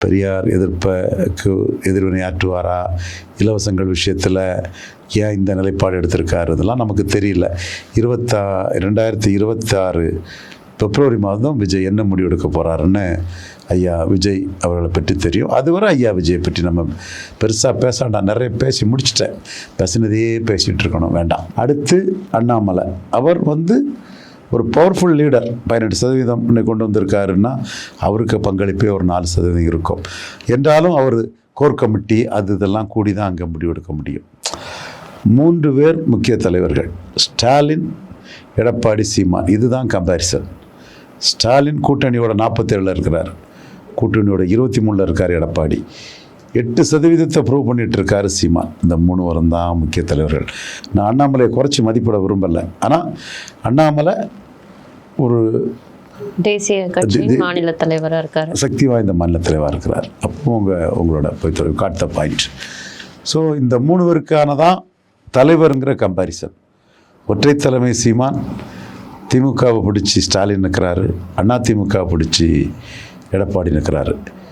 பெரியார் எதிர்ப்புக்கு எதிர்வினையாற்றுவாரா, இலவசங்கள் விஷயத்தில் ஏன் இந்த நிலைப்பாடு எடுத்திருக்காரு, இதெல்லாம் நமக்கு தெரியல. 2026 பிப்ரவரி மாதம் விஜய் என்ன முடிவு எடுக்க போகிறாருன்னு ஐயா விஜய் அவர்களை பற்றி தெரியும். அதுவரை ஐயா விஜயை பற்றி நம்ம பெருசாக பேசாண்டாம், நிறைய பேசி முடிச்சிட்டேன். பேசினதையே பேசிகிட்டு இருக்கணும், வேண்டாம். அடுத்து அண்ணாமலை, அவர் ஒரு பவர்ஃபுல் லீடர். 18% இன்னை கொண்டு வந்திருக்காருன்னா அவருக்கு பங்களிப்பே ஒரு 4% இருக்கும். என்றாலும் அவர் கோர் கமிட்டி இதெல்லாம் கூடி தான் அங்கே முடிவெடுக்க முடியும். 3 பேர் முக்கிய தலைவர்கள், ஸ்டாலின், எடப்பாடி, சீமான். இதுதான் கம்பேரிசன். ஸ்டாலின் கூட்டணியோட 47 இருக்கிறார், கூட்டணியோட 23 இருக்கார் எடப்பாடி. 8% ப்ரூவ் பண்ணிட்டு இருக்காரு சீமான். இந்த 3 பேரும் தான் முக்கிய தலைவர்கள். நான் அண்ணாமலையை குறைச்சி மதிப்பிட விரும்பலை. ஆனால் அண்ணாமலை ஒரு தேசிய கட்சி மாநில தலைவராக இருக்கார், சக்தி வாய்ந்த மாநில தலைவராக இருக்கிறார். அப்போ உங்களோட போய் காட் த பாயிண்ட். ஸோ இந்த 3 பேருக்கானதான் தலைவருங்கிற கம்பேரிசன். ஒற்றை தலைமை சீமான், திமுகவை பிடிச்சி ஸ்டாலின் நிற்கிறாரு, அதிமுகவை பிடிச்சி எடப்பாடி நிற்கிறாரு.